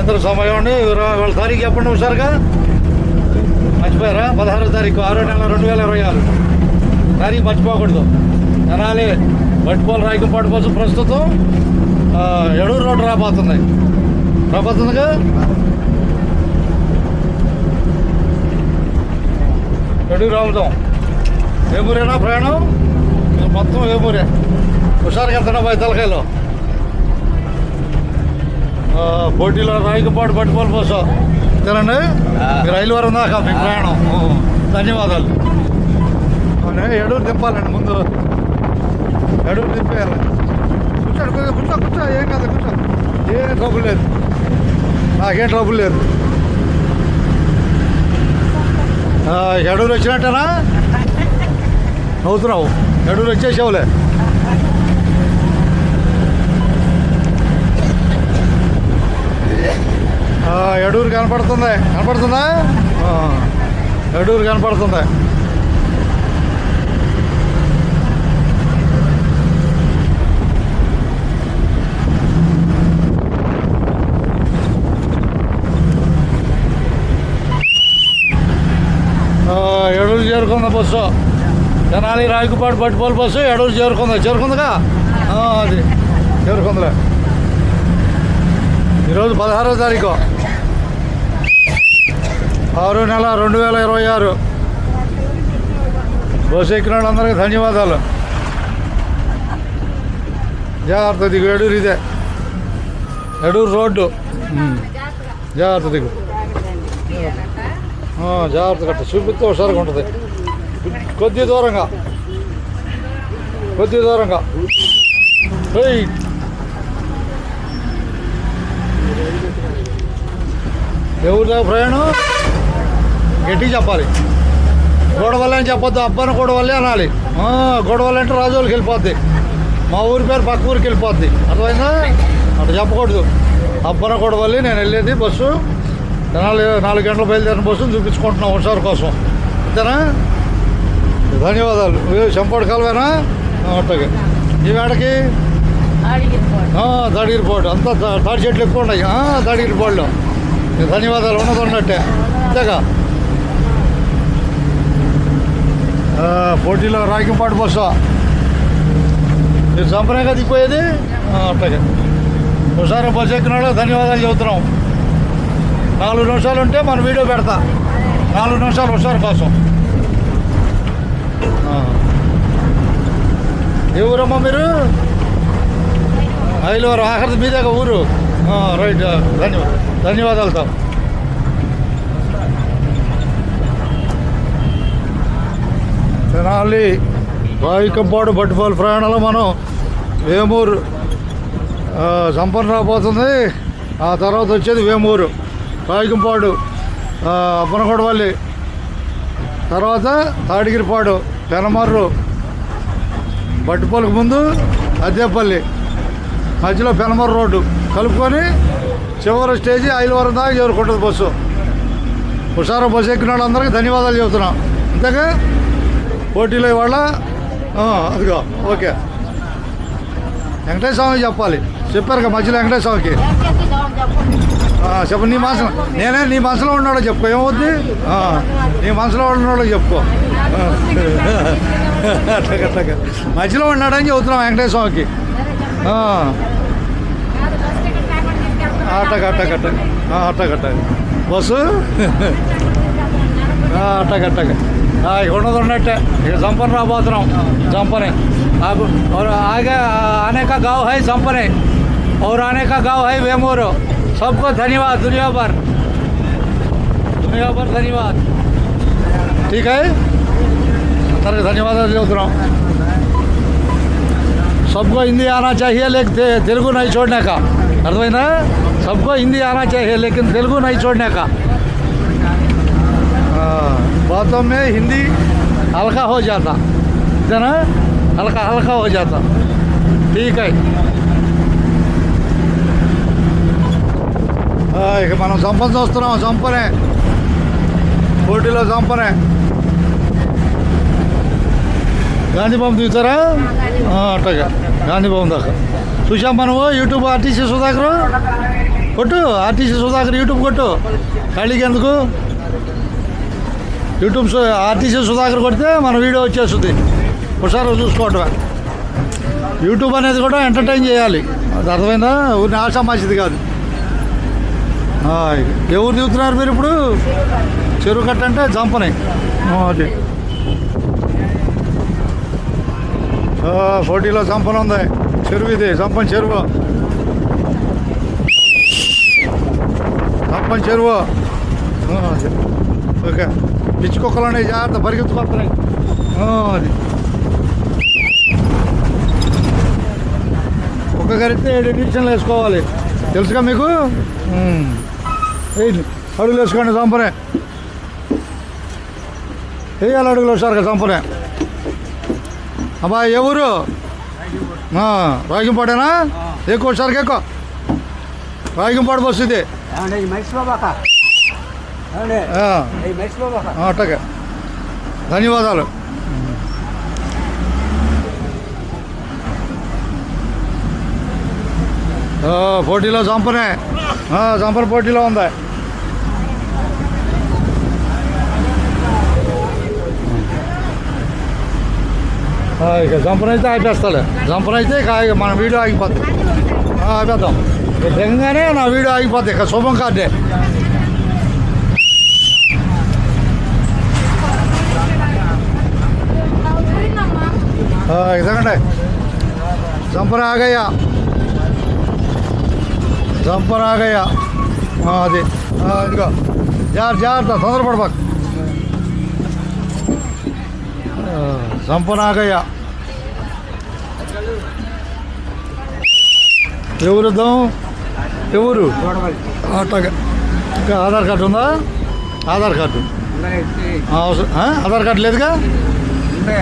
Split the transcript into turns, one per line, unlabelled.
సాయంత్రం సమయం అండి. వాళ్ళ తారీఖు చెప్పండి ఒకసారిగా. మర్చిపోయారా? 16వ తారీఖు 6వ నెల 2026 తారీఖు మర్చిపోకూడదు. తెనాలి బట్టిపోలు రాయకంపాడు కోసం ప్రస్తుతం ఎడూరు రోడ్డు రాబోతుందిగా. ఎడూరు రావుతాం. ఏమూరేనా ప్రయాణం? మొత్తం ఏమూరే. హుషారుగా వెళ్తున్నా బాయ్ తలకాయలో. పోటీలో రాయకంపాడు బట్టిపోలు కోసం తినండి. మీరు రైలు వరం దాకా మీ ప్రయాణం. ధన్యవాదాలు. ఎడూరు దింపాలండి. ముందు ఎడూరు దింపేయాలి. కూర్చో ఏం కాదు, కూర్చో. ఏం ట్రబుల్ లేదు, నాకేం ట్రబుల్ లేదు. ఎడూరు వచ్చినట్టేనా? నవ్వుతున్నావు. ఎడూరు వచ్చేసావులే. ఎడూరు కనపడుతుందా? ఎడూరు కనపడుతుంది. ఎడూరు చేరుకుందా బస్సు. తెనాలి రాయకుపాడు బట్టిపోలు బస్సు ఎడూరు చేరుకుందిగా. అది చేరుకుందిలే. ఈరోజు 16వ తారీఖు 6వ నెల 2026. బస్సు ఎక్కిన వాళ్ళందరికీ ధన్యవాదాలు. జాగ్రత్త దిగు. ఎడూరు ఇదే, ఎడూరు రోడ్డు. జాగ్రత్త దిగు. జాగ్రత్త కట్ట. చూపిస్తే హుషారుగా ఉంటుంది. కొద్ది దూరంగా. ఎవరిదా ప్రయాణం? గట్టిగా చెప్పాలి. గొడవల్లే అని చెప్పొద్దు. అబ్బాని గొడవల్లే అనాలి. గొడవల్లి అంటే రాజోళ్ళకి వెళ్ళిపోద్ది. మా ఊరి పేరు పక్క ఊరికి వెళ్ళిపోద్ది. అర్థమైందా? అట్లా చెప్పకూడదు. అబ్బాన గొడవల్లి నేను వెళ్ళేది బస్సు. 4 గంటలు బయలుదేరిన బస్సును చూపించుకుంటున్నాం హుషారు కోసం. అంతేనా? ధన్యవాదాలు. చంపాడు కాలువేనా? అట్టగే. ఈ వేడకి తాడిగిరిపోటు. అంతా తాడి చెట్లు ఎక్కువ ఉన్నాయి తాడిగిరిపోటులో. ధన్యవాదాలు. ఉన్నట్టే అంతేగా. పోటీలో రాయకంపాడు బస్సు. మీరు చంపనేగా దిగిపోయేది. అట్టగే. హుషారు బస్సు ఎక్కిన వాళ్ళు ధన్యవాదాలు చెబుతున్నాం. 4 నిమిషాలు ఉంటే మన వీడియో పెడతా. 4 నిమిషాలు హుషారు కోసం. ఏ ఊరమ్మా మీరు? ఐలవరం. ఆఖరిది మీదేగా ఊరు. రైట్. ధన్యవాదాలతో. తెనాలి రాయకంపాడు బట్టిపోలు ప్రయాణంలో మనం వేమూరు సంపన్న రాబోతుంది. ఆ తర్వాత వచ్చేది వేమూరు, రాయకంపాడు, అప్పనగొడవల్లి, తర్వాత తాడిగిరిపాడు, పెనమర్రు, బట్టిపోలకు ముందు అద్దేపల్లి, మధ్యలో పెనమర్రు రోడ్డు కలుపుకొని చివరి స్టేజీ ఐలవరం దాకా చేరుకుంటుంది బస్సు. హుషారు బస్సు ఎక్కిన వాళ్ళందరికీ ధన్యవాదాలు చెబుతున్నాం. అంతేగా. పోటీలో ఇవాళ అదిగో ఓకే. వెంకటేశ్వర స్వామి చెప్పాలి. చెప్పారుగా మధ్యలో వెంకటేశ్వర స్వామికి చెప్పు. నీ మనసులో ఉన్నాడో చెప్పుకో. ఏమవుద్ది? నీ మనసులో ఉన్నాడో చెప్పుకో. అట్టగట్టగా మధ్యలో ఉన్నాడని చెబుతున్నాం వెంకటేశ్వర స్వామికి. అట్టగట్ట బస్సు అట్టగట్టగా ఉన్నది ఉన్నట్టే. ఇక సంపన్న రాబోతున్నాం. संपने आगे आने का गांव है संपने और आने का गांव है वेमूर। सबको धन्यवाद दुनिया भर धन्यवाद। ठीक है अंदर धन्यवाद देता हूँ। सबको हिंदी आना चाहिए लेकिन तेलुगु नहीं छोड़ने का। अर्थమైందా? सबको हिंदी आना चाहिए लेकिन तेलुगु नहीं छोड़ने का। बातों में हिंदी हल्का हो जाता है ना, हल्का हल्का हो जाता। ठीक है ఇక మనం సంపన చూస్తున్నాం। సంపనే పోటీలో సంపనే గాంధీ భవన్ దిగుతారా? అట్టగా గాంధీ భవన్ దాకా చూసాం మనం। యూట్యూబ్ ఆర్టీసీ సుధాకర్ కొట్టు ఆర్టీసీ సుధాకర్ యూట్యూబ్ కొట్టు ఖాళీకి ఎందుకు యూట్యూబ్ ఆర్టీసీ సుధాకర్ కొడితే మన వీడియో వచ్చేస్తుంది ఒకసారి చూసుకోవటమే యూట్యూబ్ అనేది కూడా ఎంటర్టైన్ చేయాలి అది అర్థమైందా ఊరిని ఆశామాసిది కాదు ఎవరు దిగుతున్నారు మీరు ఇప్పుడు చెరువు కట్ట అంటే జంపనే అది పోటీలో జంపన ఉంది చెరువు ఇది జంపన్ చెరువు జంపన్ చెరువు ఓకే పిచ్చి కుక్కలు అనేవి జాగ్రత్త పరిగెత్తుకొస్తున్నాయి అది కుక్క కరిగితే 7 ఇంజక్షన్లు వేసుకోవాలి తెలుసుగా మీకు అడుగులు వేసుకోండి చంపనే వేయాలి అడుగులు వచ్చారు చంపనే అబ్బా ఎవరు రాగింపాడేనా ఎక్కువ వచ్చారు ఎక్కువ రాగింపాడు బస్సు ఇది అట్టగా ధన్యవాదాలు పోటీలో చంపనే చంపన పోటీలో ఉంది ఇక జంపన అయితే ఆపేస్తాలే జంపన అయితే ఇక మన వీడియో ఆగిపోద్ది ఆపేద్దాం దిగంగానే నా వీడియో ఆగిపోద్ది ఇక శుభం కార్డే ఇదగండి జంపన ఆగయ్యా జంపన ఆగయ్యా అది ఇదిగో జాగ్రత్త తొందరపడబాకు సంపనాగయ్య ఎవరుద్దాం ఎవరు అట్లాగా ఇంకా ఆధార్ కార్డు ఉందా ఆధార్ కార్డు అవసరం ఆధార్ కార్డు లేదుగా